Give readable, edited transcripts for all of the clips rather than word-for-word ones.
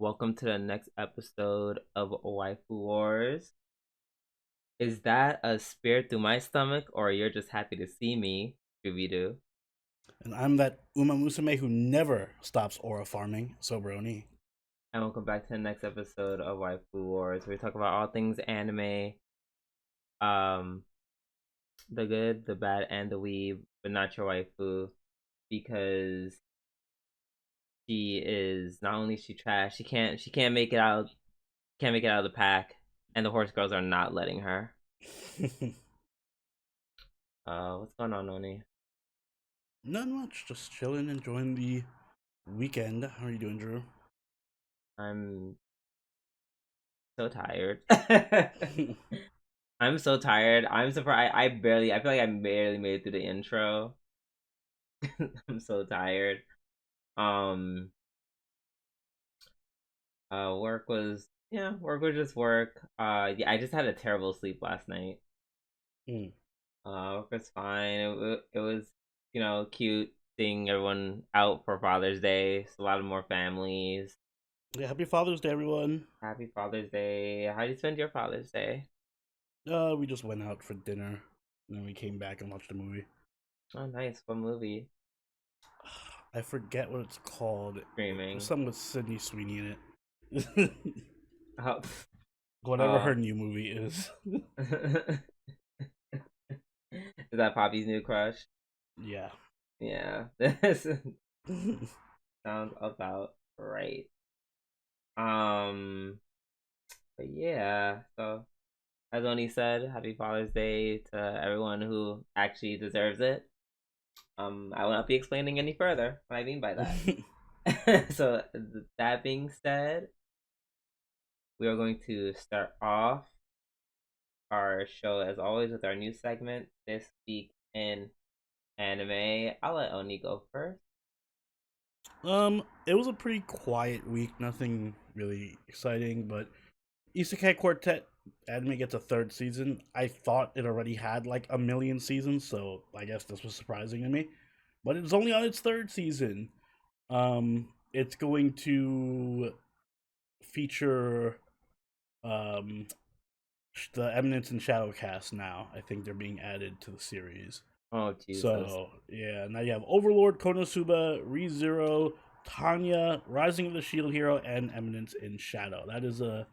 Welcome to the next episode of Waifu Wars. Is that a spear through my stomach, or you're just happy to see me, Scooby-Doo? And I'm that Musume who never stops aura farming, Sobroni. And welcome back to the next episode of Waifu Wars, where we talk about all things anime, um, the good, the bad, and the weeb, but not your waifu, because she is not only is she trash, she can't make it out, can't make it out of the pack, and the horse girls are not letting her. What's going on, Oni? Not much, just chilling, enjoying the weekend. How are you doing, Drew? I'm so tired. I'm so tired. I'm surprised. I feel like I barely made it through the intro. I'm so tired. Work was just work. Yeah, I just had a terrible sleep last night. Work was fine. It was, cute seeing everyone out for Father's Day. It's a lot of more families. Yeah, happy Father's Day, everyone. Happy Father's Day. How did you spend your Father's Day? We just went out for dinner, and then we came back and watched a movie. Oh, nice. What movie? I forget what it's called. Screaming. Something with Sydney Sweeney in it. Oh. Whatever her new movie is. Is that Poppy's new crush? Yeah. Yeah. This sounds about right. But yeah, so as Oni said, happy Father's Day to everyone who actually deserves it. I will not be explaining any further what I mean by that. So that being said, we are going to start off our show as always with our new segment this week in anime. I'll let Oni go first. It was a pretty quiet week, nothing really exciting, but Isekai Quartet anime gets a third season. I thought it already had like a million seasons, so I guess this was surprising to me. But it's only on its third season. It's going to feature the Eminence and Shadowcast now. I think they're being added to the series. Oh, Jesus. So, yeah, now you have Overlord, Konosuba, ReZero, Tanya, Rising of the Shield Hero, and Eminence in Shadow. That is a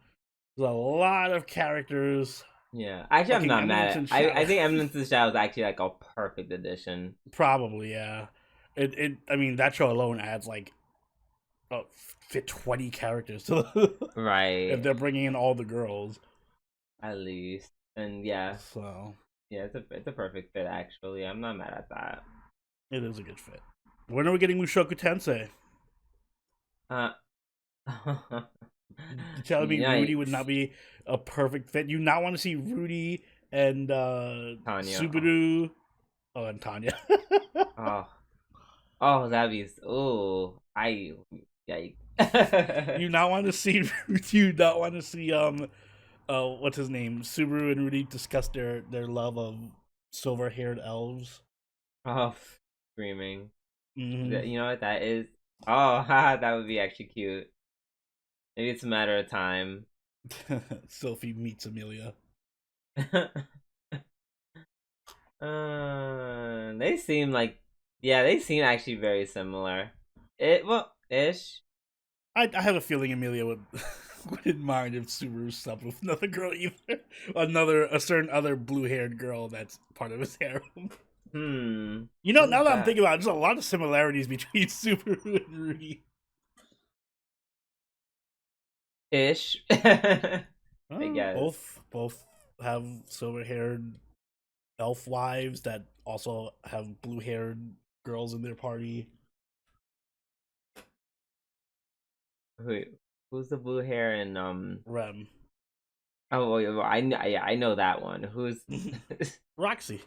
lot of characters. Yeah, actually, I'm not mad at. I think Eminence in Shadow is actually like a perfect addition. Probably, yeah. I mean, that show alone adds like 20 characters to the right. If they're bringing in all the girls, at least, and yeah. So yeah, it's a perfect fit. Actually, I'm not mad at that. It is a good fit. When are we getting Mushoku Tensei? You telling me Rudy would not be a perfect fit? You not want to see Rudy and Tanya. Subaru? Oh, and Tanya. oh, that'd be You not want to see you not want to see what's his name? Subaru and Rudy discuss their love of silver-haired elves. Oh, screaming. Mm-hmm. You know what that is? Oh, that would be actually cute. Maybe it's a matter of time. Sophie meets Amelia. They seem actually very similar. Ish. I have a feeling Amelia wouldn't mind if Subaru slept with another girl either. A certain other blue-haired girl that's part of his harem. You know, now that I'm thinking about it, there's a lot of similarities between Subaru and Rudy. Ish. I guess. Both have silver-haired elf wives that also have blue-haired girls in their party. Wait, who's the blue hair in Rem? Oh, well, I know that one. Who's Roxy?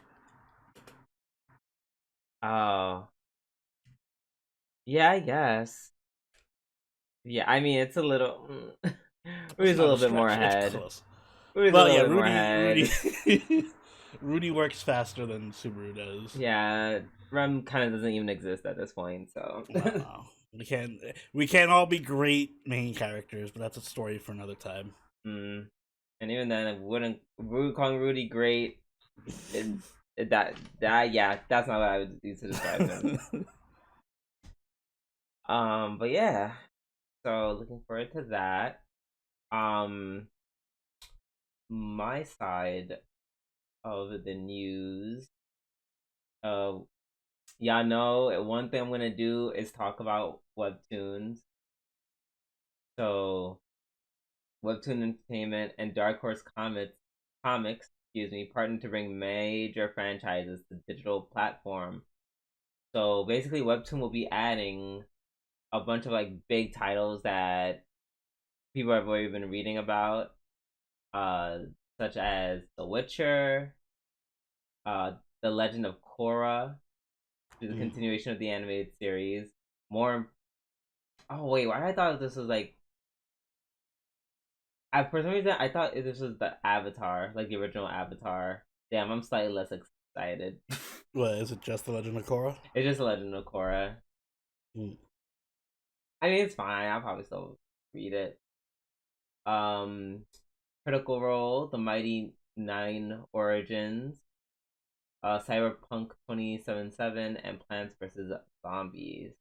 Oh, yeah, I guess. Yeah, I mean it's a little. Rudy's a little bit more ahead. Rudy works faster than Subaru does. Yeah, Rem kind of doesn't even exist at this point, so. Wow. we can't all be great main characters, but that's a story for another time. Mm. And even then, I wouldn't calling Rudy great. That yeah, that's not what I would use to describe him. But yeah, so looking forward to that. Um, my side of the news. Uh, y'all know one thing I'm gonna do is talk about webtoons. So Webtoon Entertainment and Dark Horse Comics, partnered to bring major franchises to digital platform. So basically, Webtoon will be adding a bunch of like big titles that people have already been reading about, uh, such as The Witcher, uh, The Legend of Korra, which is a continuation of the animated series. More. Oh wait, why I thought this was like. For some reason, I thought this was the Avatar, like the original Avatar. Damn, I'm slightly less excited. What is it? Just the Legend of Korra? It's just a Legend of Korra. Mm. I mean, it's fine. I'll probably still read it. Um, Critical Role, The Mighty Nine Origins, Cyberpunk 2077, and Plants vs Zombies.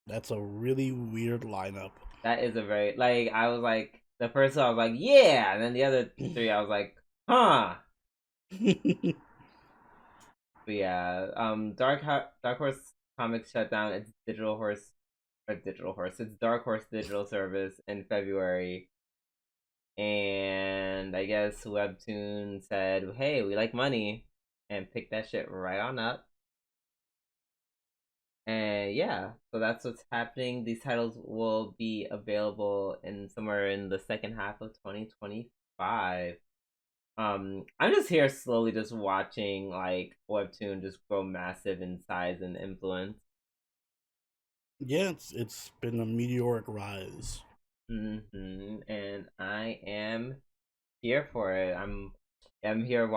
That's a really weird lineup. That is a very like. I was like the first one. I was like, yeah, and then the other three, I was like, huh. But yeah, Dark Horse Comics shut down its its Dark Horse digital service in February, and I guess Webtoon said, "Hey, we like money," and picked that shit right on up. And yeah, so that's what's happening. These titles will be available in somewhere in the second half of 2025. I'm just here slowly just watching like Webtoon just grow massive in size and influence. Yeah, it's been a meteoric rise. And I am here for it. I'm here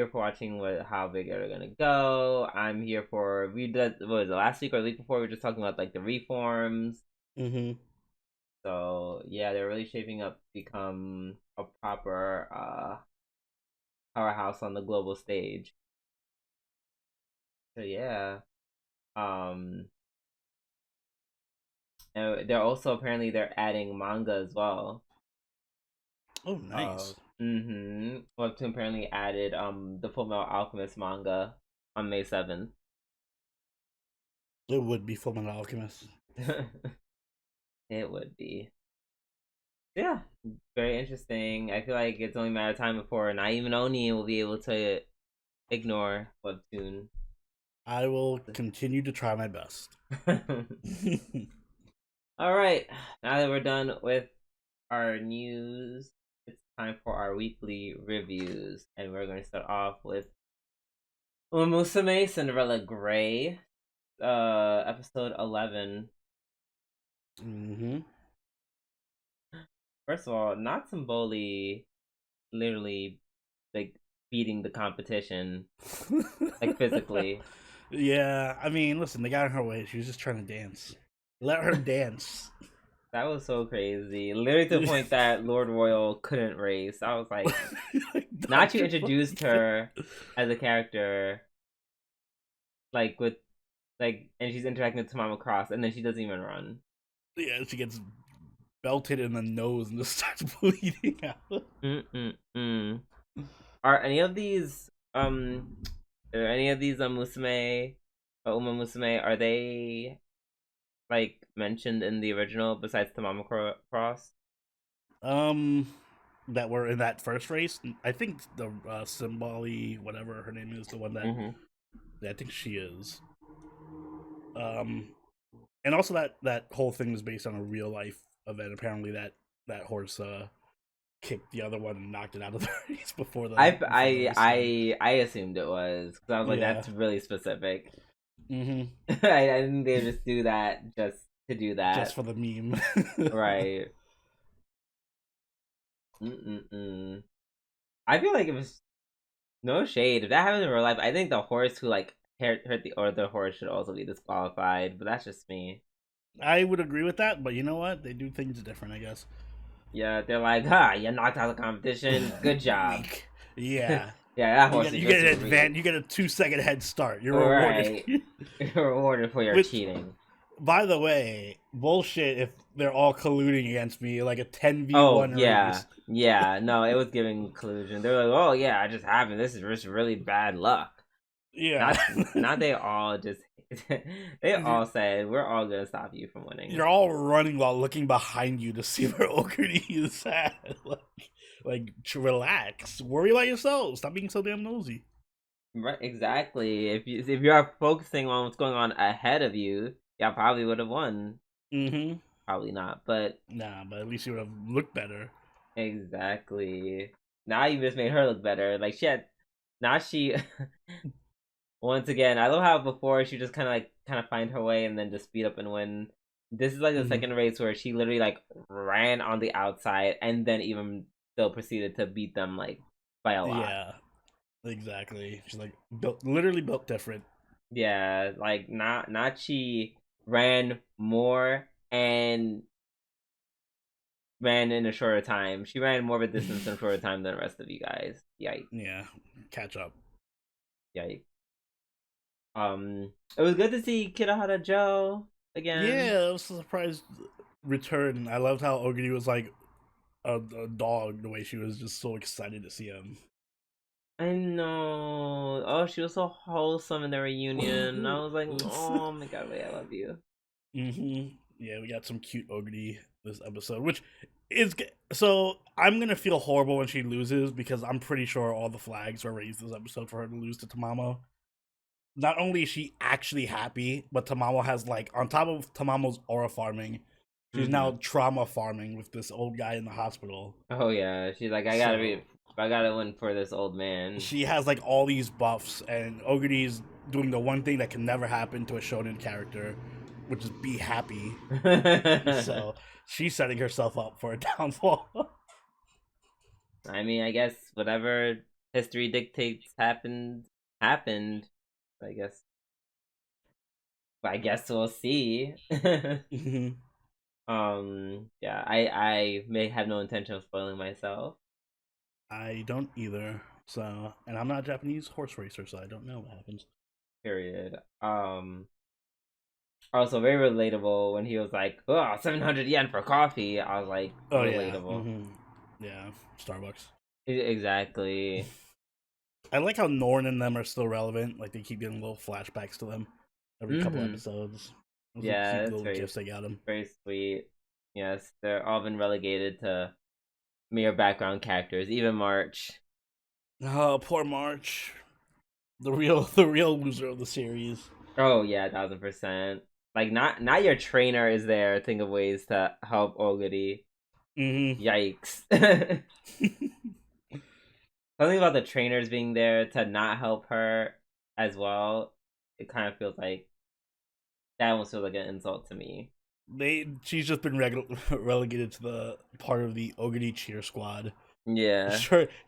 for watching how big they're gonna go. I'm here for we did what was it last week or the week before we were just talking about like the reforms. Mm-hmm. So yeah, they're really shaping up to become a proper powerhouse on the global stage. So yeah. Um and they're also apparently they're adding manga as well. Oh, nice. Webtoon apparently added the Full Metal Alchemist manga on May 7th. It would be Fullmetal Alchemist. It would be. Yeah, very interesting. I feel like it's only a matter of time before not even Oni will be able to ignore Webtoon. I will continue to try my best. All right, now that we're done with our news, it's time for our weekly reviews, and we're going to start off with Musume Cinderella Gray, episode 11. Mm-hmm. First of all, Natsumboli literally like beating the competition, like physically. Yeah, I mean, listen, they got in her way. She was just trying to dance. Let her dance. That was so crazy. Literally to the point that Lord Royal couldn't race. I was like, not you introduced her as a character, like with like, and she's interacting with Tamama Cross, and then she doesn't even run. Yeah, she gets belted in the nose and just starts bleeding out. Are any of these Musume or Uma Musume, are they like mentioned in the original besides Tamama Cross? That were in that first race. I think the Symboli, whatever her name is, the one that I think she is. And also that whole thing is based on a real life event. Apparently, that horse kicked the other one and knocked it out of the race before the. I assumed it was because I was like, Yeah. that's really specific. Mm-hmm. I didn't they just do that just to do that, just for the meme, right? I feel like it was no shade. If that happened in real life, I think the horse who like hurt the horse should also be disqualified. But that's just me. I would agree with that, but you know what? They do things different, I guess. Yeah, they're like, "Ha, you knocked out the competition. Good job." Weak. Yeah, Yeah. that horse is You just get as an advan You weak. get a 2 second head start. You're All rewarded. right, you're rewarded for your Which, cheating. by the way, bullshit if they're all colluding against me like a 10v1 Oh yeah, race. yeah. No, it was giving collusion. They're like, "Oh yeah, I just happened. This is just really bad luck." Yeah. Not they all just they all said we're all gonna stop you from winning. You're all running while looking behind you to see where Ogre is at. Relax. Worry about yourself. Stop being so damn nosy. Right, exactly. If you are focusing on what's going on ahead of you, y'all probably would have won. Mm-hmm. Probably not, but Nah, but at least you would have looked better. exactly. Now you just made her look better. Like she had, now she once again. I love how before she just kind of find her way and then just speed up and win. This is like the Mm-hmm. second race where she literally like ran on the outside and then even still proceeded to beat them like by a lot. Yeah, exactly. She's like literally built different. Yeah, like not she ran more and ran in a shorter time. She ran more of a distance in a shorter time than the rest of you guys. Yikes. Yeah, catch up. Yikes. It was good to see Kidahara Joe again. Yeah, it was a surprise return. I loved how Ogre was like a dog, the way she was just so excited to see him. I know. Oh, she was so wholesome in the reunion. I was like, oh my god, wait, I love you. Yeah, we got some cute Ogre this episode, which is so. I'm gonna feel horrible when she loses because I'm pretty sure all the flags were raised this episode for her to lose to Tamamo. Not only is she actually happy, but Tamamo has like on top of Tamamo's aura farming, she's Mm-hmm. now trauma farming with this old guy in the hospital. Oh yeah, she's like, So I gotta win for this old man. she has like all these buffs, and Oguri's doing the one thing that can never happen to a shonen character, which is be happy. So she's setting herself up for a downfall. I mean, I guess whatever history dictates happened. I guess. I guess we'll see. Yeah, I may have no intention of spoiling myself. I don't either. So, and I'm not a Japanese horse racer, so I don't know what happens. Period. Also very relatable when he was like, "Oh, 700 yen for coffee." I was like, Oh yeah, relatable. yeah, Starbucks. Exactly. I like how Norn and them are still relevant. Like they keep getting little flashbacks to them every couple Mm-hmm. episodes. Those are Yeah, cute it's little gifts they got them. very sweet. Yes, they're all been relegated to mere background characters. Even March. Oh, poor March, the real loser of the series. Oh yeah, 1000%. Like not your trainer is there. Think of ways to help Oguri. Mm-hmm. Yikes. Something about the trainers being there to not help her as well. It kind of feels like that almost feels like an insult to me. She's just been relegated to the part of the Oguri cheer squad. Yeah.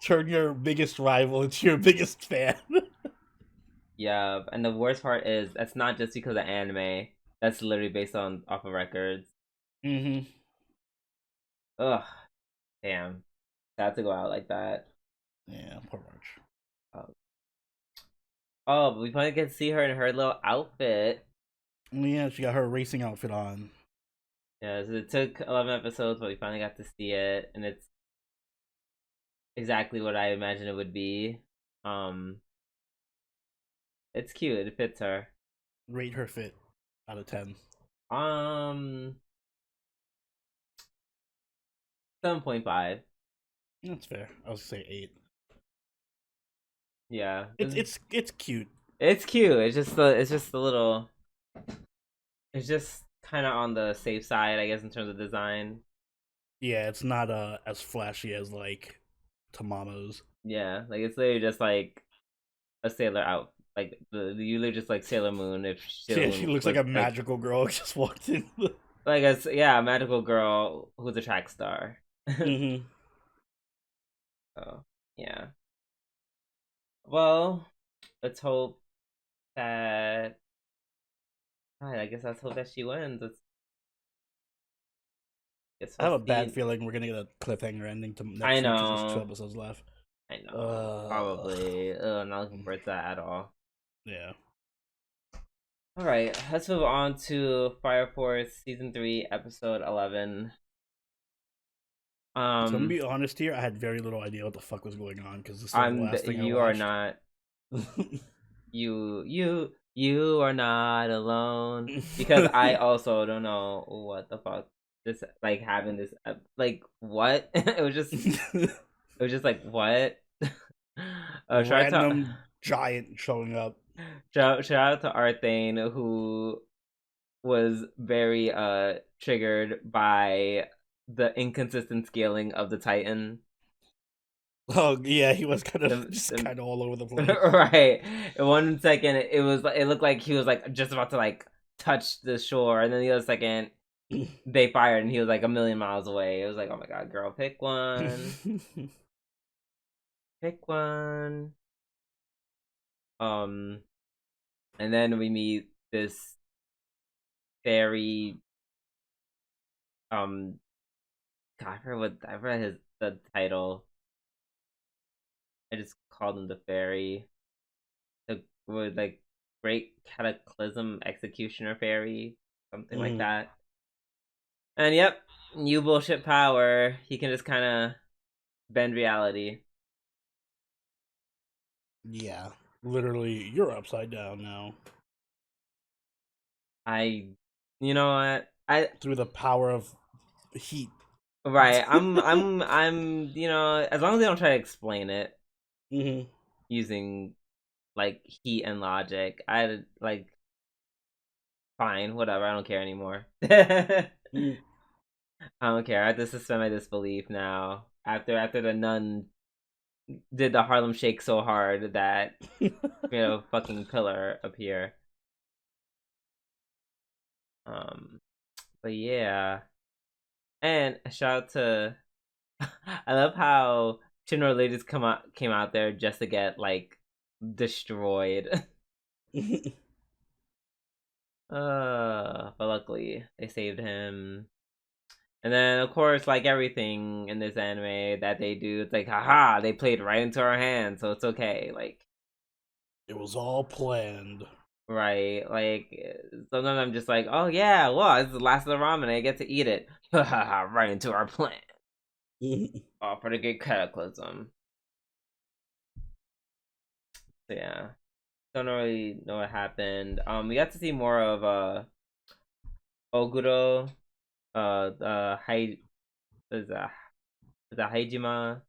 Turn your biggest rival into your biggest fan. Yeah, and the worst part is that's not just because of anime. That's literally based on off of records. Mm-hmm. Ugh, damn. Sad to go out like that. Yeah, poor March. Oh, oh, but we finally get to see her in her little outfit. Yeah, she got her racing outfit on. Yeah, so it took 11 episodes, but we finally got to see it, and it's exactly what I imagined it would be. Um, it's cute. It fits her. Rate her fit out of 10. Um, 7.5. That's fair. I was gonna say 8. Yeah, It's cute. it's cute. It's just a little. It's just kind of on the safe side, I guess, in terms of design. Yeah, it's not as flashy as like Tamamo's. Yeah, like it's literally just like a sailor out. Like you literally just like Sailor Moon if Sailor Yeah, she Moon looks like was a magical girl just walked in. like a yeah, a magical girl who's a track star. Mm-hmm. So yeah. Well, let's hope that. I guess let's hope that she wins. It's I have supposed a to bad be. feeling we're gonna get a cliffhanger ending to I next week because there's 2 know. episodes left. I know. Probably. Not looking forward to that at all. Yeah. All right, let's move on to Fire Force season 3, episode 11. So I'm gonna be honest here. I had very little idea what the fuck was going on because this is the I'm. last thing I You are watched. not. You are not alone, because I also don't know what the fuck this, like, having this, like, what. It was just like, what. Shout out to Random giant showing up. shout out to Arthane, who was very triggered by the inconsistent scaling of the Titan. Oh yeah, he was kind of just The kind of all over the place. right. In 1 second, it looked like he was like just about to like touch the shore, and then the other second they fired, and he was like a million miles away. It was like, oh my god, girl, pick one, pick one. Um, and then we meet this fairy. God, I forgot the title. I just called him the fairy. The was like Great Cataclysm Executioner Fairy, something like that. And yep, new bullshit power. He can just kind of bend reality. Yeah, literally, you're upside down now You know what? through the power of heat. Right. I'm. As long as they don't try to explain it Mm-hmm. using like heat and logic, I like. Fine, whatever. I don't care anymore. I don't care. I have to suspend my disbelief now. After the nun did the Harlem Shake so hard that fucking pillar appear. But yeah, and a shout out to. I love how Shinra ladies came out there just to get like destroyed. But luckily they saved him. And then of course, like everything in this anime that they do, it's like, haha, they played right into our hands, so it's okay. Like, It was all planned. right? Like sometimes I'm just like, oh yeah, well, it's the last of the ramen, I get to eat it. Right into our plan. Oh, for the great cataclysm. So yeah, don't really know what happened. We got to see more of Oguro, the is a the Haijima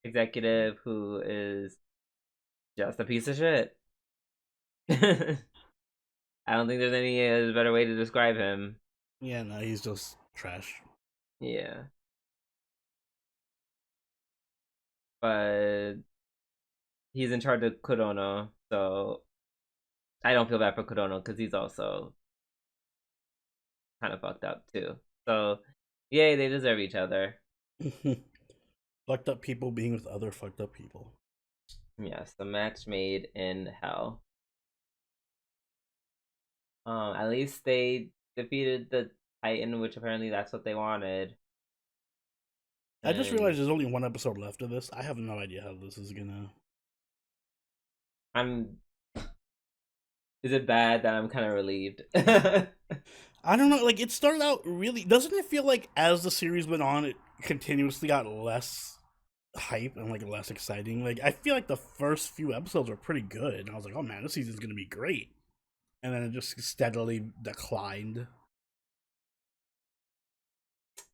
executive who is just a piece of shit. I don't think there's any better way to describe him. Yeah, no, he's just trash. Yeah, but he's in charge of Kurono, so I don't feel bad for Kurono because he's also kind of fucked up too. So, yay, they deserve each other. Fucked up people being with other fucked up people. Yes, the match made in hell. At least they defeated the Titan, which apparently that's what they wanted. I just And realized there's only 1 episode left of this. I have no idea how this is gonna. I'm. Is it bad that I'm kind of relieved? I don't know. Like, it started out really. Doesn't it feel like as the series went on, it continuously got less hype and like less exciting? Like, I feel like the first few episodes were pretty good. And I was like, oh man, this season's gonna be great. And then it just steadily declined.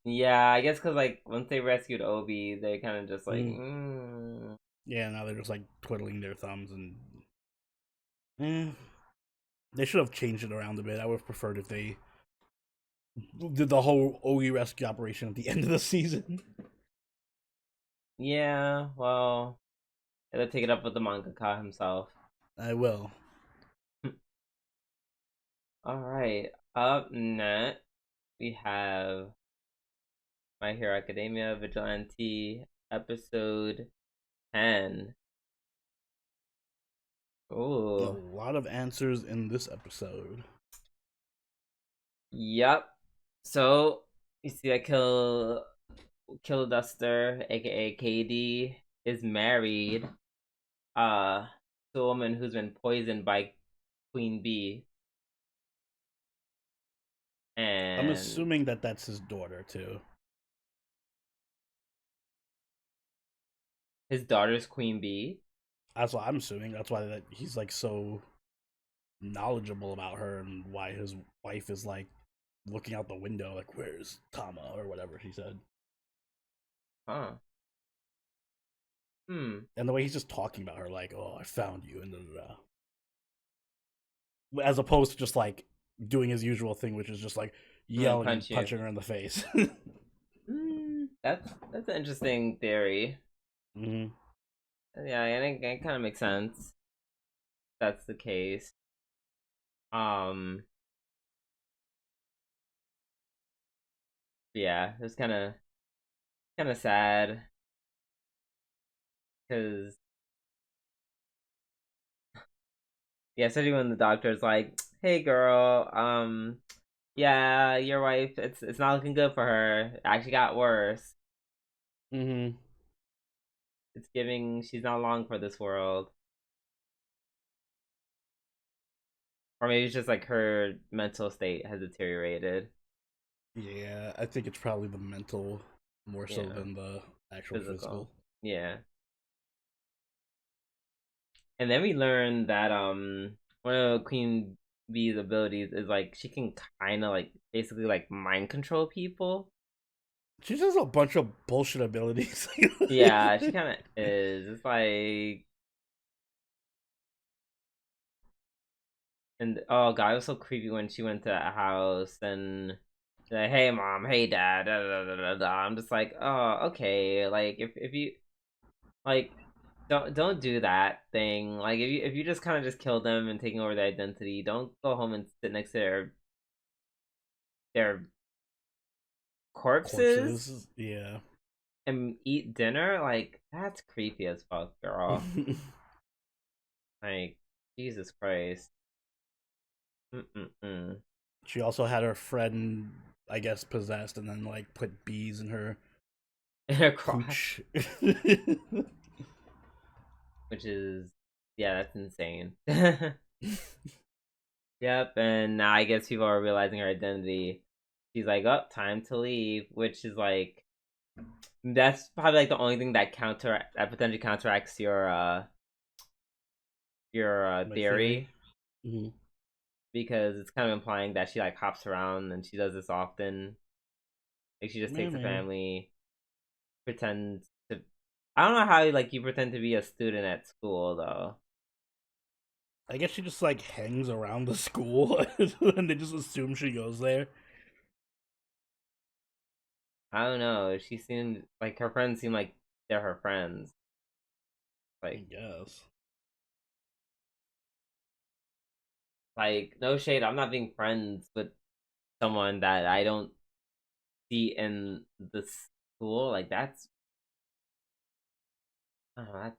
Yeah, I guess because like once they rescued Obi, they kind of just like. Yeah, now they're just like twiddling their thumbs and. They should have changed it around a bit. I would have preferred if they did the whole Ogi rescue operation at the end of the season. Yeah, well, I gotta take it up with the mangaka himself. I will. All right, up next we have My Hero Academia Vigilante episode 10. A Ooh. lot of answers in this episode. Yep. So You see that Kill Duster, aka KD, is married to a woman who's been poisoned by Queen Bee, I'm and assuming that that's his daughter too. his daughter's Queen Bee. That's what I'm assuming. That's why that he's like so knowledgeable about her and why his wife is like looking out the window like where's Tama or whatever she said. Huh. Hmm. And the way he's just talking about her like, "Oh, I found you," and as opposed to just like doing his usual thing, which is just like I'm gonna yelling and punch you. punching her in the face. That's an interesting theory. Mm-hmm. Yeah, and it kind of makes sense. That's the case. Um. Yeah, it's kind of sad because yeah, especially when the doctor's like, "Hey, girl, yeah, your wife, it's not looking good for her. It actually got worse. Mm-hmm. It's giving she's not long for this world." Or maybe it's just like her mental state has deteriorated. Yeah, I think it's probably the mental more so Yeah, than the actual physical. physical. Yeah. And then we learn that one of Queen Bee's abilities is like she can kind of like basically like mind control people. She just has a bunch of bullshit abilities. Yeah, she kind of is. It's like, and oh god, it was so creepy when she went to that house and like, hey mom, hey dad, da, da, da, da, da. I'm just like, oh okay, like if you like don't do that thing. Like if you just kind of just kill them and taking over their identity, don't go home and sit next to their corpses Corpses. Yeah. and eat dinner. Like that's creepy as fuck, girl. Like Jesus Christ. Mm-mm-mm. She also had her friend, I guess, possessed and then like put bees in her In her crotch, cooch. which is yeah, that's insane. Yep, and now I guess people are realizing her identity. She's like, "Oh, time to leave," which is like that's probably like the only thing that potentially counteracts your My theory. theory Mm-hmm. because it's kind of implying that she like hops around and she does this often. Like she just Yeah, takes the maybe. family, pretends to. I don't know how like you pretend to be a student at school though. I guess she just like hangs around the school and they just assume she goes there. I don't know. She seemed like her friends seem like they're her friends. I Like guess. like no shade. I'm not being friends with someone that I don't see in the school. Like oh,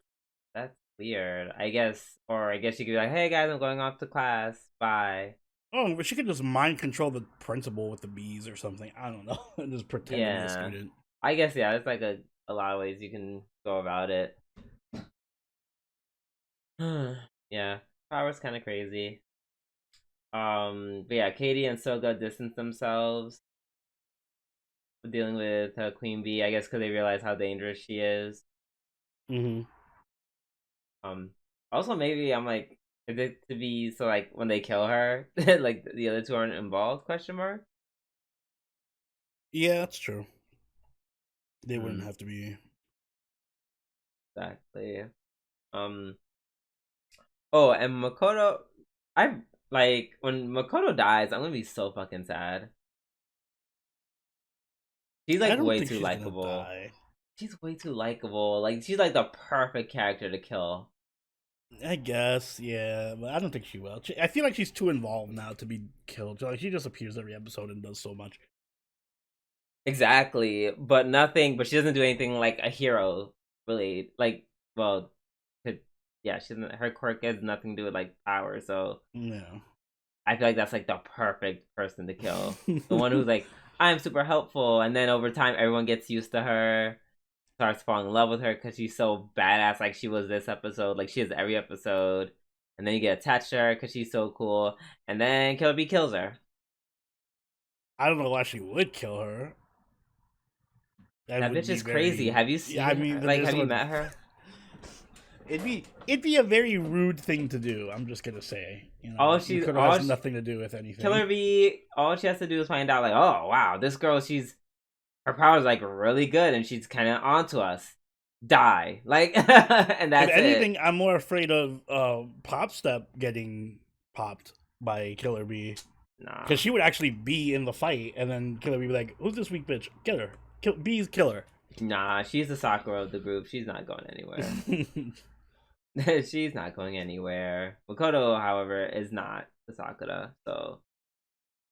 that's weird. I guess, or I guess you could be like, "Hey guys, I'm going off to class. Bye." Oh, but she could just mind control the principal with the bees or something. I don't know. And just pretend to be a Yeah, student. I guess yeah. It's like a lot of ways you can go about it. Yeah, power's kind of crazy. But yeah, Katie and Soga distance themselves dealing with Queen Bee. I guess because they realize how dangerous she is. Mm-hmm. Um, also maybe I'm like, is it to be so like when they kill her, like the other two aren't involved? Question mark. Yeah, that's true. They wouldn't Hmm. have to be. Exactly. Um. Oh, and Makoto, I like when Makoto dies. I'm gonna be so fucking sad. She's I like don't way think too she's gonna likable. die. She's way too likable. Like she's like the perfect character to kill. I guess, yeah, but I don't think she will. I feel like she's too involved now to be killed. Like she just appears every episode and does so much. Exactly, but nothing. But she doesn't do anything like a hero, really. Like, well, could yeah, she doesn't. Her quirk has nothing to do with like power. So No. I feel like that's like the perfect person to kill. The one who's like I'm super helpful, and then over time, everyone gets used to her, starts falling in love with her because she's so badass. Like she was this episode, like she is every episode, and then you get attached to her because she's so cool, and then Killer Bee kills her. I don't know why she would kill her. That Would bitch be is crazy. very. Have you Yeah, seen I her? mean, Like, there's have you one. met her? It'd be a very rude thing to do. I'm just gonna say, Makoto has nothing to do with anything. Killer Bee, all she has to do is find out, like, oh wow, this girl, her power's like really good, and she's kind of onto us. Die, like, and that's if anything, it. I'm more afraid of Pop Step getting popped by Killer Bee. Nah, Because she would actually be in the fight, and then Killer Bee would be like, "Who's this weak bitch? Kill her. Bee's killer." nah, she's the Sakura of the group. She's not going anywhere. She's not going anywhere. Makoto, however, is not the Sakura, so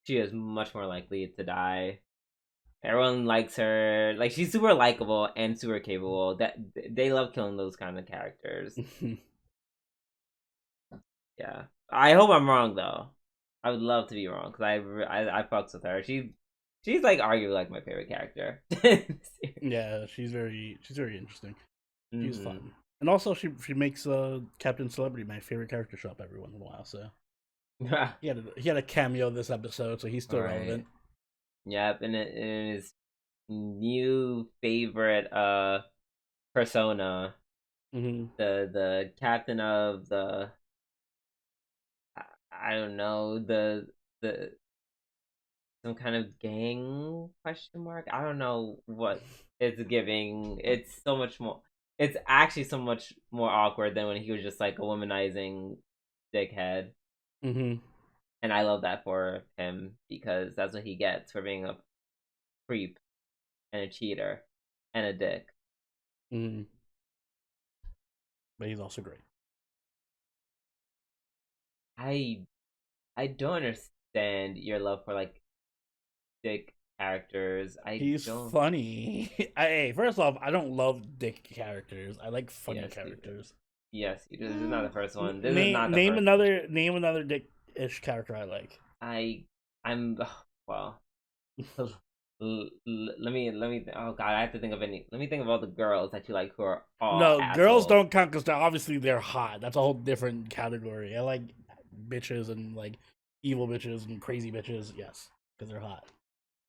she is much more likely to die. Everyone likes her. Like, she's super likable and super capable. That they love killing those kind of characters. Yeah, I hope I'm wrong though. I would love to be wrong because I fucks with her. She's like arguably like my favorite character. Yeah, she's very interesting. She's Mm-hmm. fun, and also she makes Captain Celebrity my favorite character shop every once in a while. So he had a cameo this episode, so he's still relevant. Yep, and it is new favorite persona. Mm-hmm. The captain of the I don't know the some kind of gang question mark. I don't know what it's giving. It's so much more. It's actually so much more awkward than when he was just like a womanizing dickhead. Mm-hmm. And I love that for him because that's what he gets for being a creep and a cheater and a dick. Mm-hmm. But he's also great. I don't understand your love for like dick characters. He's funny. Hey, first off, I don't love dick characters. I like funny characters. Yes, you do. This is not the first one. This name, is not the name first. another dick-ish character I like. I'm well. Let me. Oh God, I have to think of any. Let me think of all the girls that you like who are all. No, assholes. girls don't count because they're hot. That's a whole different category. I like bitches and like evil bitches and crazy bitches. Yes, because they're hot.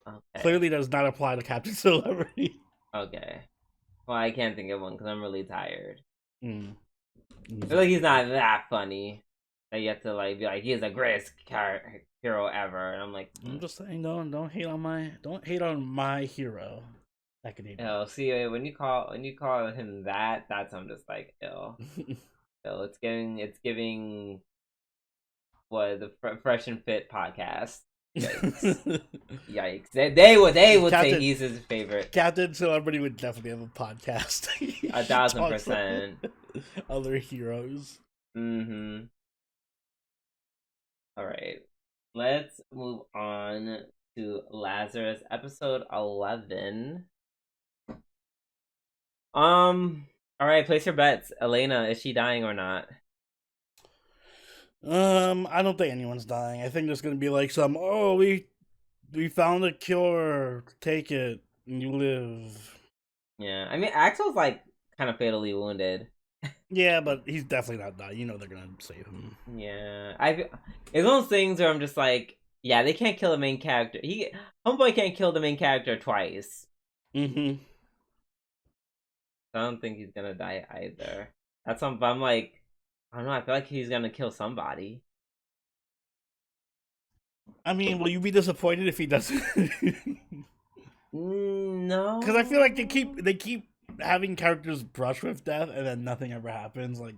Okay. Clearly, does not apply to Captain Celebrity. Okay. Well, I can't think of one because I'm really tired. Mm. I feel like he's not that funny. That you have to like be like he's the greatest hero ever, and I'm like, I'm just saying, don't hate on my hero. Academia. Oh, see, when you call him that's I'm just like ill. So it's giving what the Fresh and Fit podcast. Yikes! Yikes! They would say he's his favorite. Captain Celebrity would definitely have a podcast. 1,000%. Other heroes. Mm-hmm. All right, let's move on to Lazarus, episode 11. All right, place your bets. Elena, is she dying or not? I don't think anyone's dying. I think there's gonna be like some. Oh, we found a cure. Take it, and you live. Yeah, I mean, Axel's like kind of fatally wounded. Yeah, but he's definitely not dying. You know they're gonna save him. Yeah, it's one of those things where I'm just like, yeah, they can't kill the main character. Homeboy can't kill the main character twice. Mm-hmm. I don't think he's gonna die either. That's something. I'm like, I don't know. I feel like he's gonna kill somebody. I mean, will you be disappointed if he doesn't? No, because I feel like they keep having characters brush with death, and then nothing ever happens. Like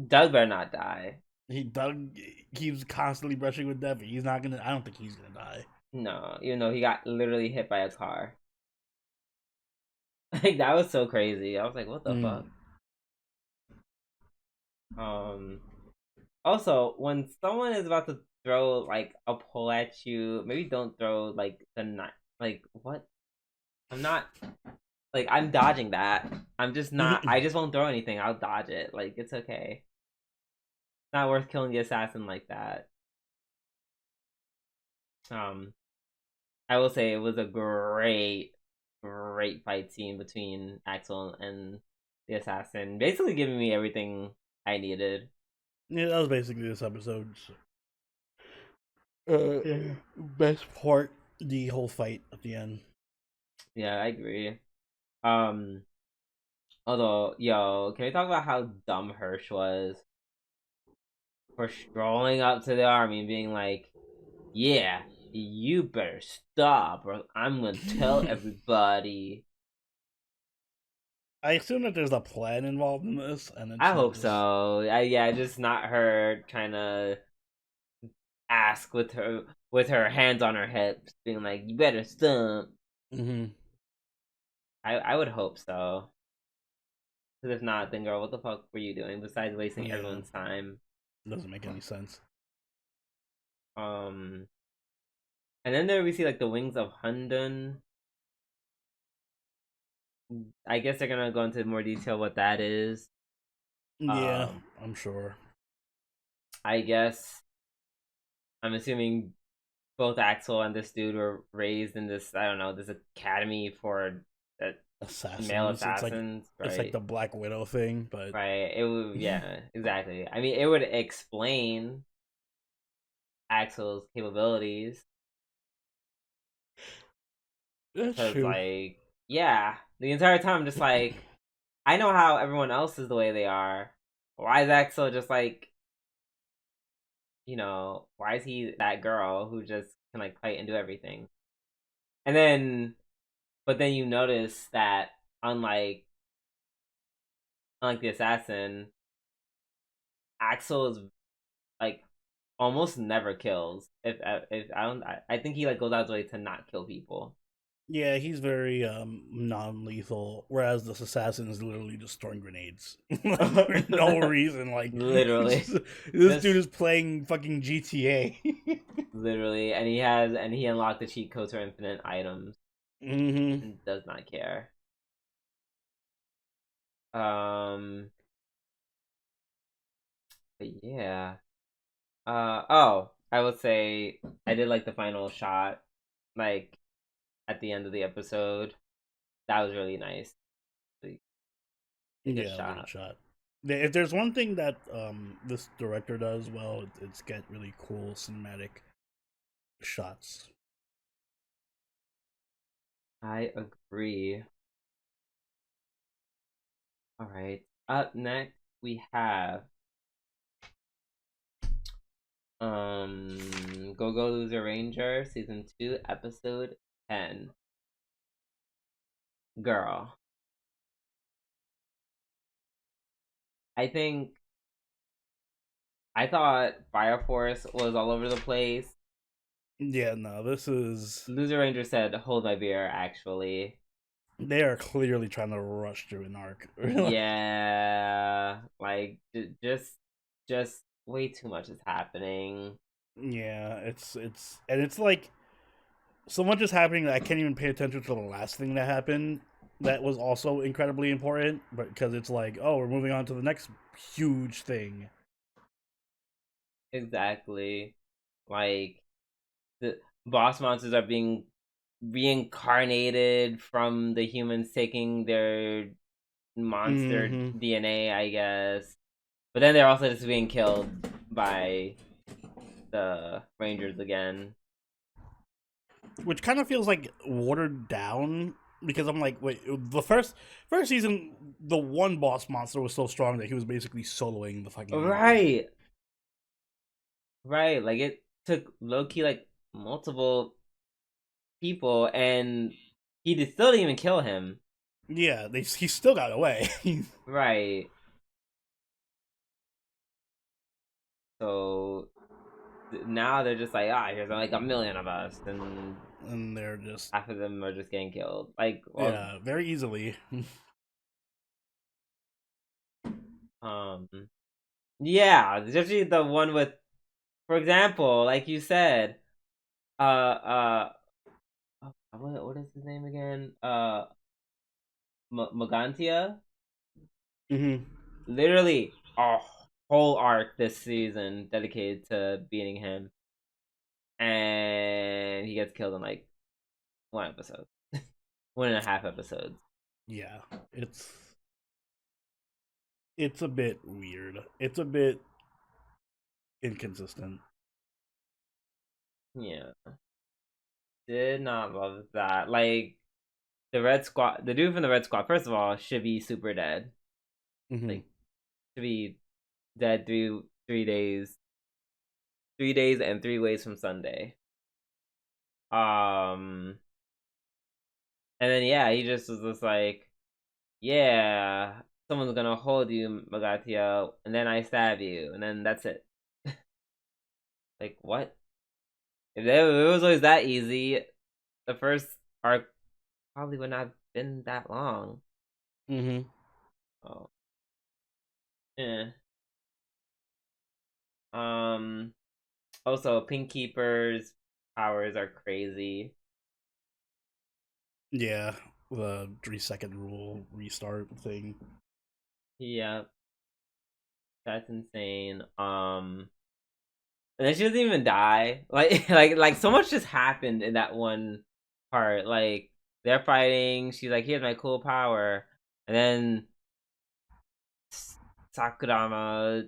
Doug better not die. Doug keeps constantly brushing with death. But he's not gonna. I don't think he's gonna die. No, even though he got literally hit by a car. Like that was so crazy. I was like, what the fuck? Also, when someone is about to throw like a pole at you, maybe don't throw like the knife. Like what? I'm not like I'm dodging that. I'm just not. I just won't throw anything. I'll dodge it. Like it's okay. It's not worth killing the assassin like that. I will say it was a great fight scene between Axel and the assassin, basically giving me everything I needed. Yeah, that was basically this episode's Yeah. best part. The whole fight at the end. Yeah, I agree. Um, Although, yo, can we talk about how dumb Hirsch was for strolling up to the army and being like, "Yeah, you better stop, or I'm gonna tell everybody." I assume that there's a plan involved in this, and I it's not hope just. so. Yeah, just not her trying to ask with her hands on her hips, being like, "You better stop." Mm-hmm. I would hope so. Because if not, then girl, what the fuck were you doing besides wasting Yeah, everyone's time? doesn't make any sense. Um, and then there we see like the wings of Hundun. I guess they're gonna go into more detail what that is. Yeah, Um, I'm sure. I guess I'm assuming both Axel and this dude were raised in this, I don't know, this academy for uh, male Assassins. assassins, It's like right? the Black Widow thing, but Right. It would, yeah, exactly. I mean, it would explain Axel's capabilities that's because, true. like, yeah, the entire time, I'm just like, I know how everyone else is the way they are. Why is Axel just like, why is he that girl who just can like fight and do everything? And then, but then you notice that unlike the assassin, Axel is like almost never kills. If I don't, I think he like goes out his way to not kill people. Yeah, he's very non-lethal, whereas this assassin is literally just throwing grenades like for no reason. Like Literally, this dude just is playing fucking GTA. literally, and he unlocked the cheat codes for infinite items hmm and does not care. Um, but yeah. Oh, I would say I did like the final shot, like at the end of the episode. That was really nice. Like, a good Yeah, it was a good shot. shot. If there's one thing that this director does well, it's get really cool cinematic shots. I agree. All right. Up next, we have Go Go Loser Ranger season 2 episode 10. Girl, I think I thought Fire Force was all over the place. Yeah, no, this is Loser Ranger said, "Hold my beer." Actually, they are clearly trying to rush through an arc. yeah, like just way too much is happening. Yeah, it's like so much is happening that I can't even pay attention to the last thing that happened. That was also incredibly important, but because it's like, oh, we're moving on to the next huge thing. Exactly. Like the boss monsters are being reincarnated from the humans taking their monster hmm DNA, I guess. But then they're also just being killed by the Rangers again. Which kind of feels like watered down because I'm like, wait, the first season, the one boss monster was so strong that he was basically soloing the fucking movie. Right. Right. Like it took Loki like multiple people and still didn't even kill him. Yeah, he still got away. Right. So now they're just like, here's like a million of us, and And they're just half of them are just getting killed. Like, well, yeah, very easily. um, yeah, especially the one with, for example, like you said, what is his name again? Magantia. hmm Literally a whole arc this season dedicated to beating him, and he gets killed in like one episode, 1.5 episodes. Yeah, it's a bit weird. It's a bit inconsistent. Yeah, did not love that. Like the Red Squad, the dude from the Red Squad. First of all, should be super dead. Mm-hmm. Like should be dead 3 days, 3 days and 3 ways from Sunday. And then yeah, he just was just like, yeah, someone's gonna hold you, Magatia, and then I stab you, and then that's it. Like what? If it was always that easy, the first arc probably would not have been that long. Mm-hmm. Oh, yeah. Um. Also, Pink Keeper's powers are crazy. Yeah, the 3 second rule restart thing. Yeah, that's insane. And then she doesn't even die. Like, like so much just happened in that one part. Like, they're fighting. She's like, "Here's my cool power," and then Sakurama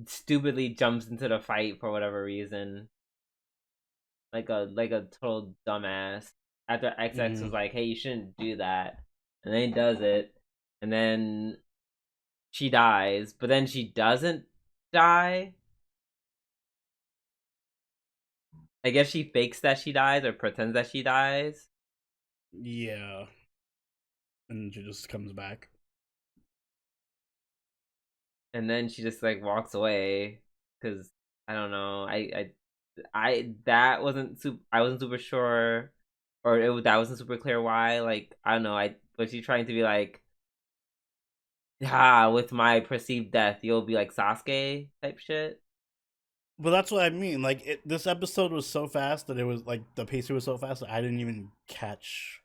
stupidly jumps into the fight for whatever reason, like a total dumbass. After XX Mm-hmm. was like, "Hey, you shouldn't do that," and then he does it, and then she dies, but then she doesn't die. I guess she fakes that she dies or pretends that she dies. Yeah, and she just comes back. And then she just like walks away because I don't know. I that wasn't super. I wasn't super sure, or that wasn't super clear why. Like I don't know. I was she trying to be like, with my perceived death, you'll be like Sasuke type shit. But that's what I mean. Like this episode was so fast that it was like the pacing was so fast that I didn't even catch.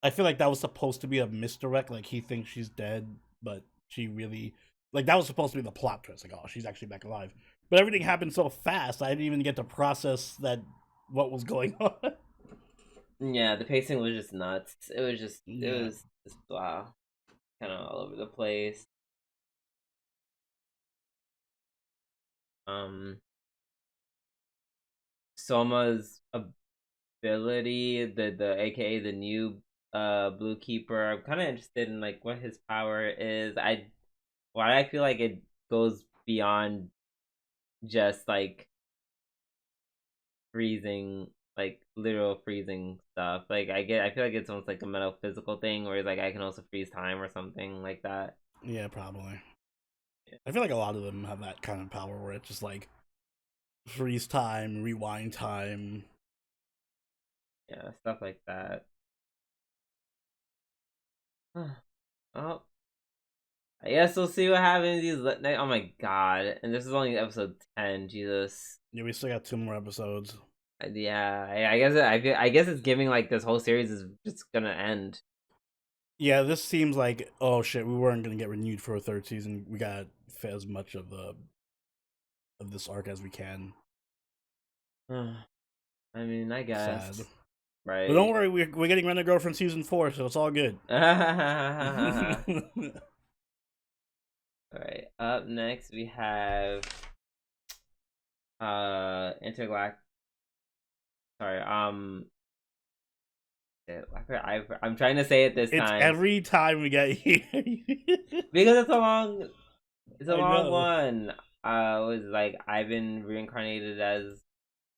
I feel like that was supposed to be a misdirect. Like he thinks she's dead, but she really like that was supposed to be the plot twist. Like oh, she's actually back alive. But everything happened so fast, I didn't even get to process that what was going on. Yeah, the pacing was just nuts. It Yeah. was just wow, kind of all over the place. Um, Soma's ability, the AKA the new blue keeper. I'm kind of interested in like what his power is. Why I feel like it goes beyond just like freezing, like literal freezing stuff. Like I feel like it's almost like a metaphysical thing where it's like I can also freeze time or something like that. Yeah, probably. I feel like a lot of them have that kind of power where it's just like freeze time, rewind time. Yeah, stuff like that. Oh, I guess we'll see what happens. Oh my god! And this is only episode 10. Jesus. Yeah, we still got 2 more episodes. Yeah, I guess it's giving like this whole series is just gonna end. Yeah, this seems like oh shit, we weren't gonna get renewed for a third season. We got fit as much of this arc as we can. I mean, I Sad, guess but don't right. worry, we're getting Rent a Girl from season 4, so it's all good. All right. Up next we have Intergalactic. Sorry. I'm trying to say it this It's time every time we get here. because it's a I long know. one. Was like I've been reincarnated as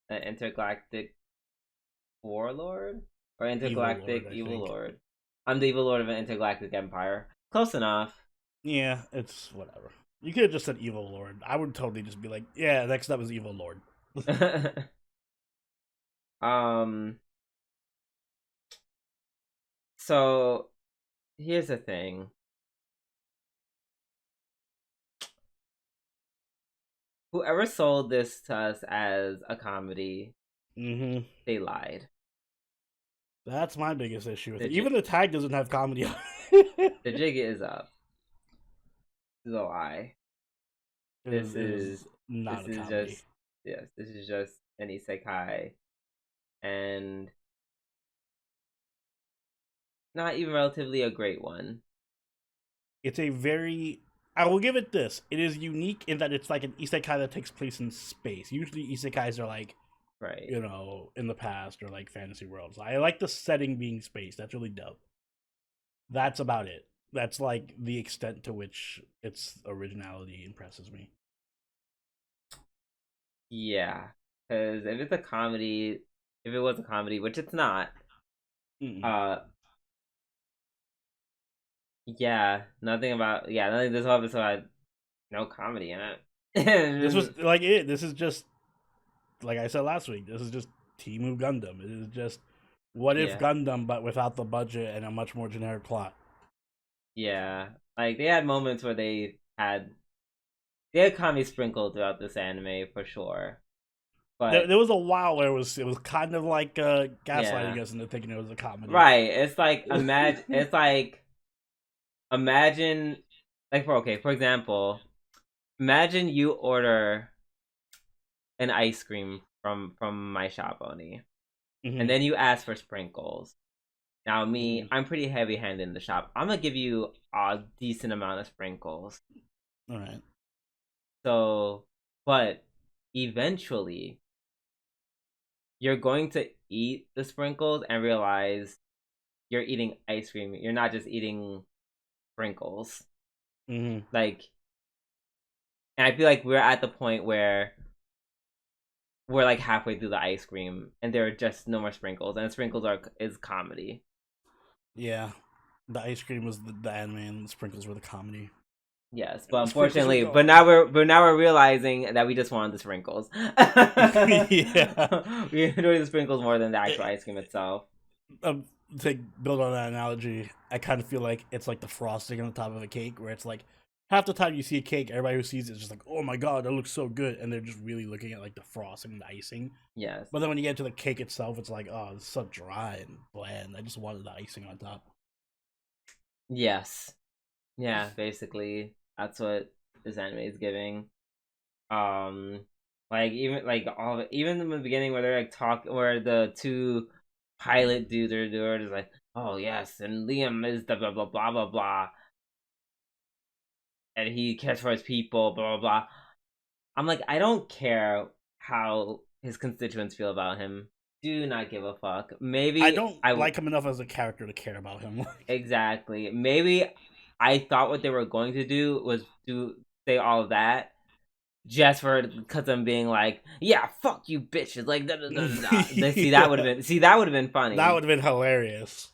an intergalactic warlord or Evil Lord, intergalactic I evil think. lord. I'm the evil lord of an intergalactic empire. Close enough. Yeah, it's whatever. You could have just said Evil Lord. I would totally just be like, yeah, next up is Evil Lord. um. So here's the thing. Whoever sold this to us as a comedy, Mm-hmm. they lied. That's my biggest issue with The it. Even the tag doesn't have comedy on the it. jig is up. This is a lie. This It is is not this a is comedy. just yes. This is just an isekai. and not even relatively a great one. It's a very, I will give it this. It is unique in that it's like an isekai that takes place in space. Usually isekais are like, Right. you know, in the past or like fantasy worlds. I like the setting being space. That's really dope. That's about it. That's like the extent to which its originality impresses me. Yeah, because if it's a comedy, if it was a comedy, which it's not, Mm-mm. uh, yeah, nothing. This whole episode had no comedy in This it. was like it. This is just like I said last week. This is just Timu Gundam. It is just what if Yeah, Gundam, but without the budget and a much more generic plot. yeah. Like they had moments where they had comedy sprinkled throughout this anime for sure, but There was a while where it was kind of like yeah, gaslighting us into thinking it was a comedy. right. It's like imagine like for example, imagine you order an ice cream from my shop, Oni, and Hmm. then you ask for sprinkles. Now me, Hmm. I'm pretty heavy handed in the shop. I'm gonna give you a decent amount of sprinkles. All right. So, but eventually you're going to eat the sprinkles and realize you're eating ice cream. You're not just eating sprinkles. Hmm. Like, and I feel like we're at the point where we're like halfway through the ice cream and there are just no more sprinkles, and the sprinkles is comedy. Yeah. The ice cream was the anime, and the sprinkles were the comedy. Yes, but And the sprinkles were unfortunately, gone. but now we're realizing that we just wanted the sprinkles. Yeah. We enjoy the sprinkles more than the actual It, ice cream itself. um, to build on that analogy, I kind of feel like it's like the frosting on the top of a cake, where it's like half the time you see a cake, everybody who sees it is just like, "Oh my god, that looks so good," and they're just really looking at like the frosting and the icing. Yes, But then when you get to the cake itself, it's like, "Oh, it's so dry and bland. I just wanted the icing on top." yes, yeah. Basically, that's what this anime is giving. Um, like even in the beginning where they're like where the two pilot dudes are doing is like, oh yes, and Liam is the blah blah blah blah blah, and he cares for his people, blah blah blah. I'm like, I don't care how his constituents feel about him. Do not give a fuck. I Maybe don't like him enough as a character to care about him. exactly. Maybe I thought what they were going to do was say all of that just for because I'm being like, yeah, fuck you, bitches. Like, da, da, da, da, da. Yeah, That would have been that funny. would have been hilarious.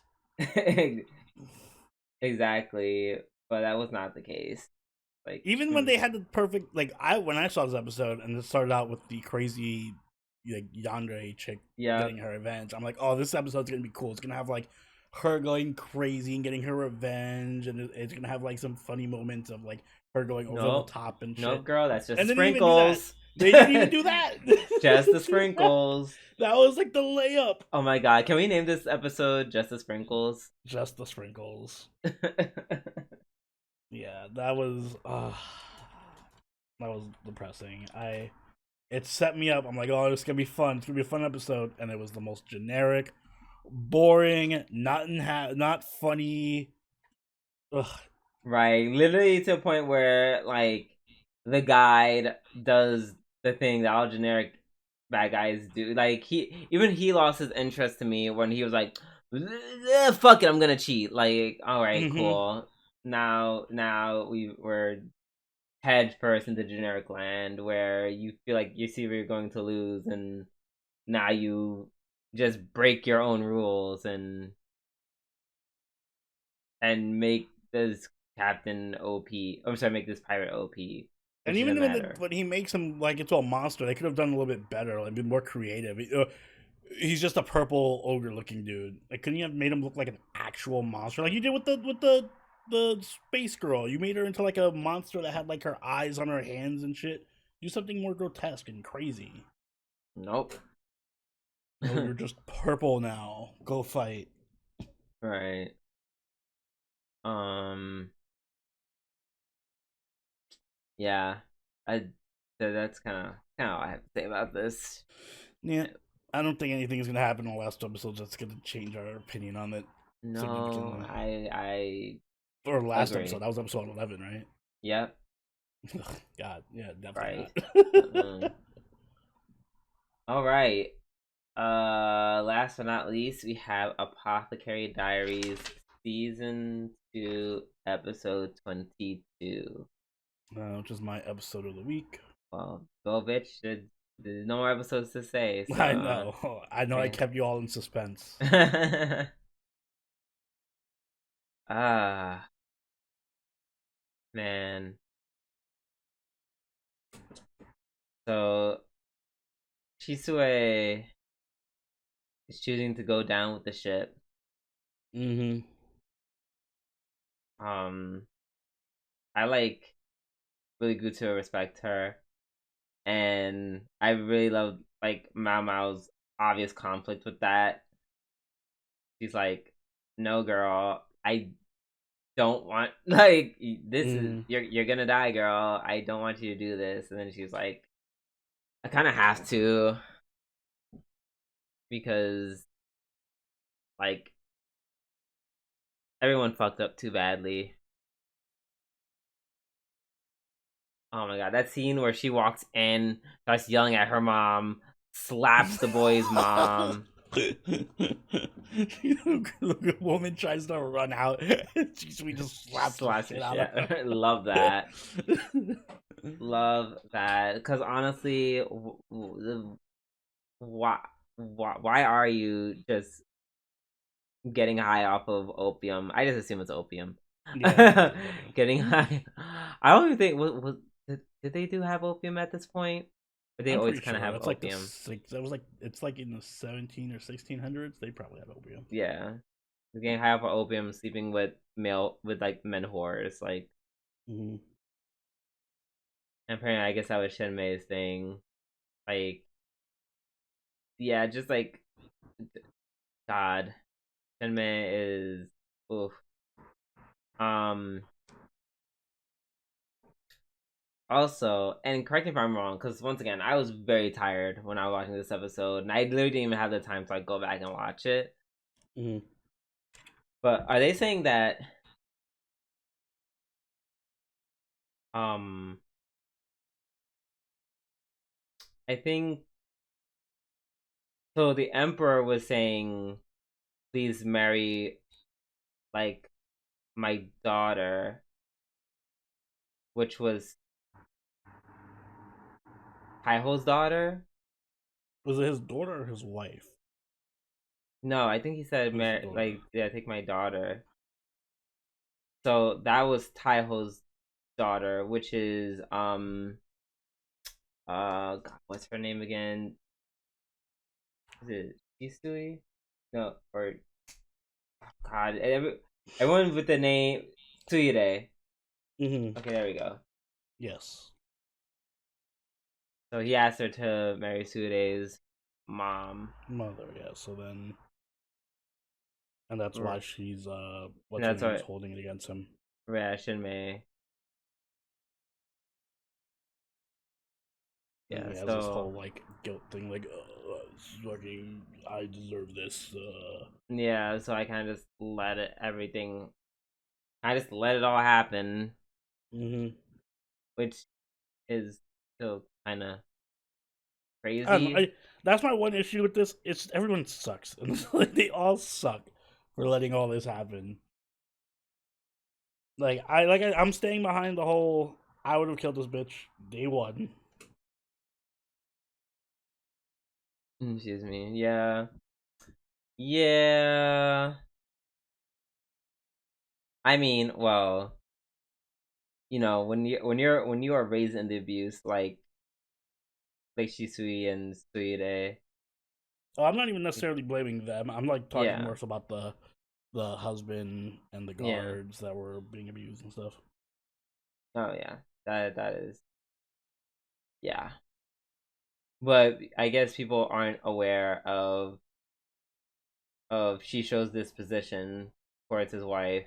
Exactly, but that was not the case. Like, Even when they had the perfect, like I when I saw this episode and it started out with the crazy like yandere chick yeah, getting her revenge, I'm like, oh, this episode's gonna be cool. It's gonna have like her going crazy and getting her revenge, and it's gonna have like some funny moments of like her going over the nope, top and nope, shit. girl, that's just the And they didn't even do that. sprinkles. They didn't even do that. They Just the didn't do that. sprinkles. That was like the layup. Oh my god, can we name this episode Just the Sprinkles? Just the sprinkles. Yeah, that was depressing. It set me up. I'm like, oh, it's gonna be fun. It's gonna be a fun episode, and it was the most generic, boring, not funny. Ugh. Right, literally to a point where like the guide does the thing that all generic bad guys do. Like he lost his interest to me when he was like, "Fuck it, I'm gonna cheat." Like, all right, Mm-hmm. cool. Now we're head first into generic land where you feel like you see where you're going to lose, and now you just break your own rules and make this captain OP. I'm sorry, make this pirate OP, And which even didn't when matter. when he makes him like into a monster, they could have done a little bit better, like been more creative. He's just a purple ogre-looking dude. Like, couldn't you have made him look like an actual monster, like you did with the space girl? You made her into like a monster that had like her eyes on her hands and shit. Do something more grotesque and crazy. Nope. No, you're just purple now. Go fight. Right. Um. Yeah. I. That's kind of all I have to say about this. Yeah. I don't think anything is gonna happen in the last episode that's gonna change our opinion on it No, significantly. I Or last episode, agree. that was episode 11, right? Yep. God, yeah, definitely Right. not. Mm-mm. All right. Last but not least, we have Apothecary Diaries Season 2, Episode 22. Which is my episode of the week. Well, go bitch. There's no more episodes to say, I so know. I know I kept you all in suspense. Ah, man. So Shisui is choosing to go down with the ship. Mm-hmm. Um, I like really good to respect her, and I really love like Mao Mao's obvious conflict with that. She's like, "No, girl, I don't want like this is Mm-hmm. you're gonna die, girl. I don't want you to do this." And then she's like, "I kind of have to because like everyone fucked up too badly." Oh my god, that scene where she walks in, starts yelling at her mom, slaps the boy's mom. The woman tries to run out. We just slaps the Slaps the shit out of shit. her. Love that. Love that. Because honestly, why, why are you just getting high off of opium? I just assume it's opium. Yeah, I think it's opium. Getting high. I don't even think did they do have opium at this point? Or they I'm always pretty kind of sure have that's like opium. that was like it's like in the 17 or 1600s. They probably had opium. Yeah, getting high off of opium, sleeping with like men whores, like. Mm-hmm. And apparently, I guess that was Shenmei's thing. Like, yeah, just like God, Shenmei is oof. Um. Also, and correct me if I'm wrong, because once again, I was very tired when I was watching this episode, and I literally didn't even have the time to like go back and watch it. Mm-hmm. But are they saying that um I think so the emperor was saying please marry like my daughter, which was Taiho's daughter? Was it his daughter or his wife? No, I think he said It was his daughter. like yeah, take my daughter. So that was Taiho's daughter, which is God, what's her name again? Is it Shisui? No, or God, everyone with the name Tsuire. Mm-hmm. Okay, there we go. Yes. So he asked her to marry Tsuire's mom. Mother, yeah. So then, and that's And why she's what's her that's name's what holding it against him. Shinmei. And Yeah, he has this whole so like guilt thing, like fucking, I deserve this. yeah, so I kind of just let it everything. I just let it all happen, Mm-hmm. which is still kind of I don't know. crazy. That's my one issue with this. It's everyone sucks, and like, they all suck for letting all this happen. I'm staying behind the whole. I would have killed this bitch day one. Excuse me. Yeah. Yeah. I mean, well, when you are raised in the abuse like Shisui and Suire, Oh, I'm not even necessarily blaming them. I'm like talking yeah, more so about the husband and the yeah, guards that were being abused and stuff. oh yeah, that is yeah. But I guess people aren't aware of Shisho's disposition towards his wife,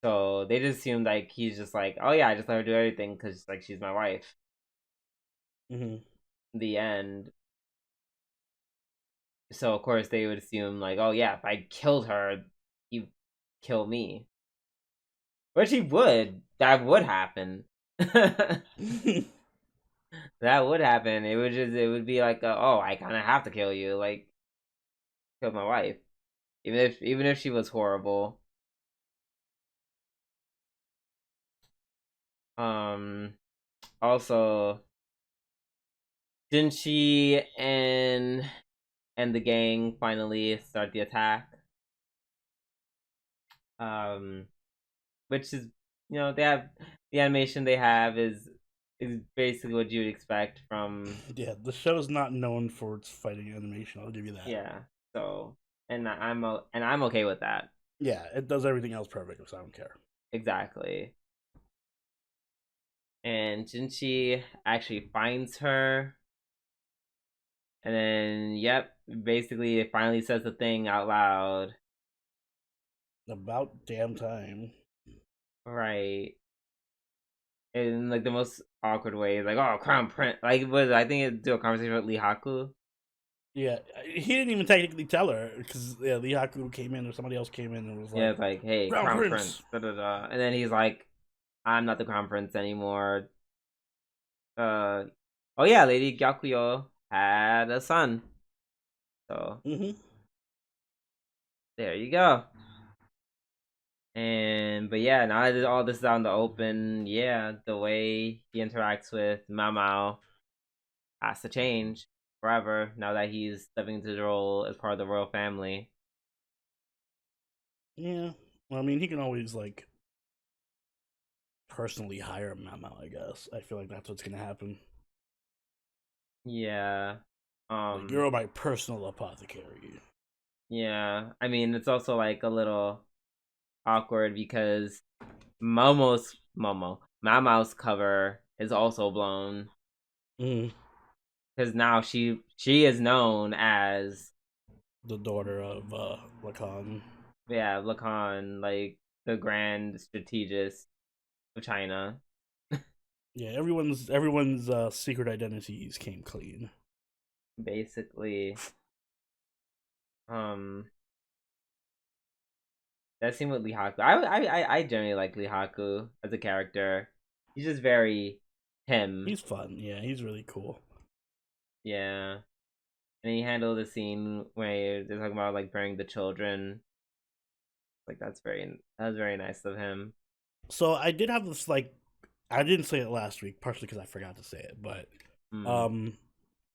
so they just assume like he's just like, oh yeah, I just let her do everything because like she's my wife. Mm-hmm. In the end, So of course they would assume like, oh yeah, if I killed her, he kill me, which he would. That would happen. That would happen. It would be like, oh, I kind of have to kill you, like kill my wife, even if she was horrible. Um. Also, didn't she and the gang finally start the attack? Um, which is they have the animation they have is basically what you'd expect from Yeah, the show's not known for its fighting animation. I'll give you that. yeah. So and I'm okay with that. Yeah, it does everything else perfect, so I don't care. Exactly. And Jinchi actually finds her, and then yep, basically it finally says the thing out loud. About damn time. Right. In like the most awkward way, like oh crown prince, like was I think it do a conversation with Lee Haku. Yeah, he didn't even technically tell her because yeah, Lee Haku came in or somebody else came in and was Yeah, like, it's like hey Crown crown prince, Prince. da da da, and then he's like, I'm not the crown prince anymore. Uh, oh yeah, Lady Gyakuyo had a son, so Mm-hmm. there you go. And but yeah, now that all this is out in the open, yeah, the way he interacts with Mao Mao has to change forever now that he's stepping into the role as part of the royal family. Yeah. Well, I mean, he can always like personally hire Mama. I guess I feel like that's what's gonna happen. Yeah. Like you're my personal apothecary. Yeah. I mean, it's also like a little awkward because Mama's cover is also blown Mm. because now she is known as The daughter of Lacan. yeah Lacan, like the grand strategist of China, Yeah, everyone's secret identities came clean. basically. Um, that scene with Lee Haku, I generally like Lee Haku as a character. He's just very him. He's fun. Yeah, he's really cool. Yeah. And he handled the scene where they're talking about like burying the children. Like that was very nice of him. So I did have this like I didn't say it last week, partially because I forgot to say it, but Mm. um,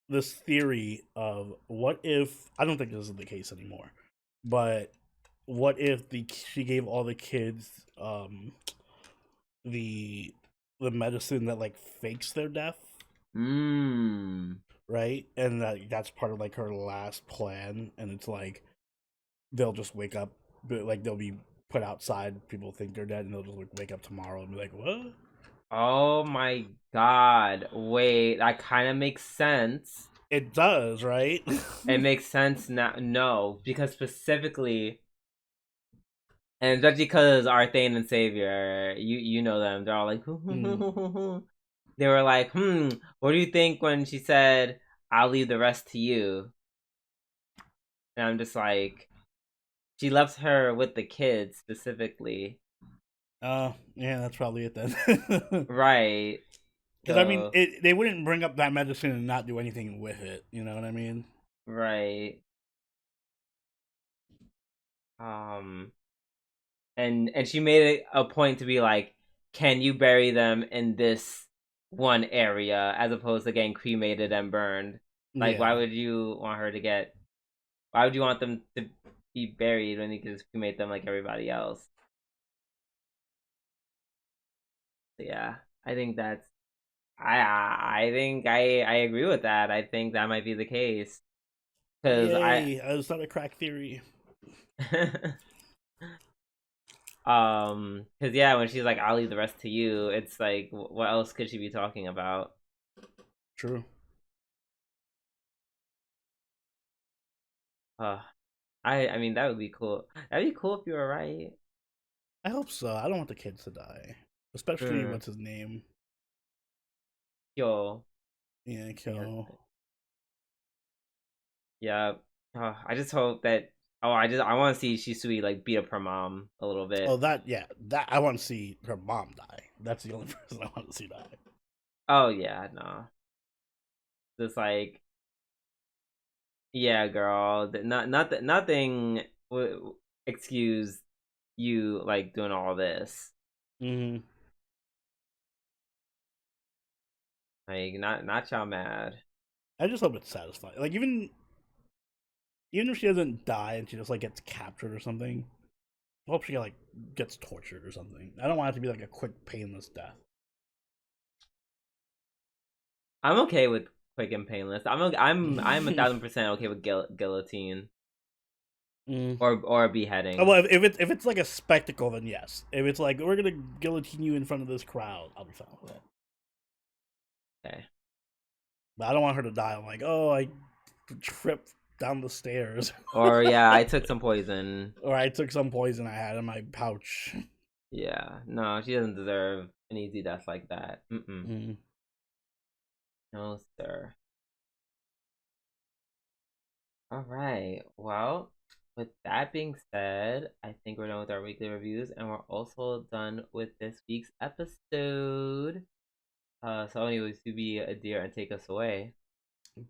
this theory of what if I don't think this is the case anymore, but what if the she gave all the kids the the medicine that like fakes their death, Mm. right? And that's part of like her last plan, and it's like they'll just wake up, but like they'll be put outside. People think they're dead, and they'll just like wake up tomorrow and be like, "What?" Oh my god. Wait, that kind of makes sense. It does, right? It makes sense now. No, because specifically, and especially because Arthane and Savior, you know them. They're all like, Mm. they were like, what do you think when she said, "I'll leave the rest to you"? And I'm just like, she left her with the kids specifically, Yeah, that's probably it then. right? Because I mean, So they wouldn't bring up that medicine and not do anything with it. You know what I mean? right, um, and she made it a point to be like, can you bury them in this one area as opposed to getting cremated and burned? Like, Yeah. why would you want them to be buried when you can just cremate them like everybody else? So yeah, I think that's I think I agree with that. I think that might be the case because Yay! It's not a crack theory. because yeah, when she's like, "I'll leave the rest to you," it's like, what else could she be talking about? True. Uh, I mean, that would be cool. That'd be cool if you were right. I hope so. I don't want the kids to die, especially Mm, what's his name? yo, Yeah, yeah, Kyo. yeah. I just hope that. Oh, I want to see Shisui like beat up her mom a little Oh, bit. that I want to see her mom die. That's the only person I want to see die. Oh yeah, no, just like yeah, girl. Nothing would excuse you like doing all this. Mm-hmm. Like not y'all mad. I just hope it's satisfying. Like even if she doesn't die and she just like gets captured or something, I hope she like gets tortured or something. I don't want it to be like a quick, painless death. I'm okay with quick and painless. I'm 1,000% okay with guillotine Mm. or Oh, beheading. well, if it's like a spectacle, then yes. If it's like we're gonna guillotine you in front of this crowd, I'll be fine with that. Okay. But I don't want her to die. I'm like, oh, I tripped down the stairs, Or yeah, I took some poison. or I took some poison I had in my pouch. Yeah, no, she doesn't deserve an easy death like that. Mm. No, sir. All right. Well, with that being said, I think we're done with our weekly reviews, and we're also done with this week's episode. So anyways, to be a dear and take us away.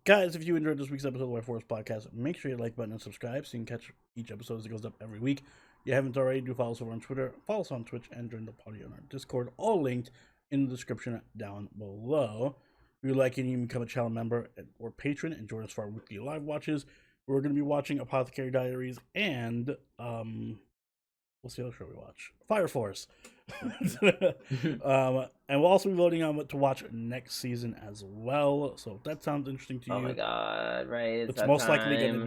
Guys, if you enjoyed this week's episode of Waifu Podcast, make sure you like button and subscribe so you can catch each episode as it goes up every week. If you haven't already, do follow us over on Twitter, follow us on Twitch, and join the party on our Discord, all linked in the description down below. If you'd like, you can become a channel member or patron and join us for our weekly live watches. We're going to be watching Apothecary Diaries and what's the other show we watch? Fire Force. And we'll also be voting on what to watch next season as well. So if that sounds interesting to you, Oh my god! Right? It's it's that most likely going to time.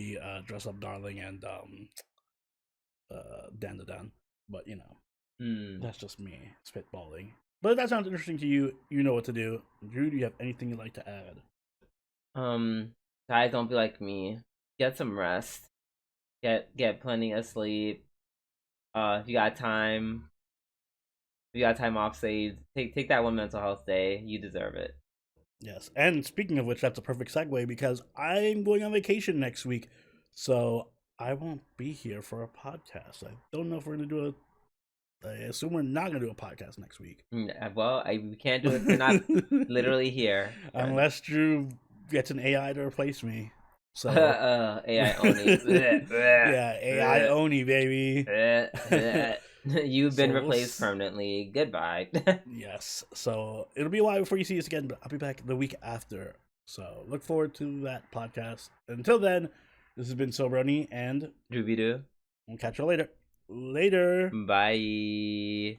be Dress Up Darling and Dan the Dan. But you know, that's just me spitballing. But if that sounds interesting to you, you know what to do. Drew, do you have anything you'd like to add? Guys, don't be like me. Get some rest. Get plenty of sleep. If you got time, if you got time off saved, take that one mental health day. You deserve it. Yes. And speaking of which, that's a perfect segue because I'm going on vacation next week. So I won't be here for a podcast. I don't know if we're going to do I assume we're not going to do a podcast next week. Well, we can't do it if you're not literally here. Unless Drew gets an AI to replace me. So AI only. yeah, AI only, baby. You've been So replaced permanently. Goodbye. yes. So it'll be a while before you see us again, but I'll be back the week after. So look forward to that podcast. Until then, this has been Sobroni and Doobie doo. we'll catch you later. Later. Bye.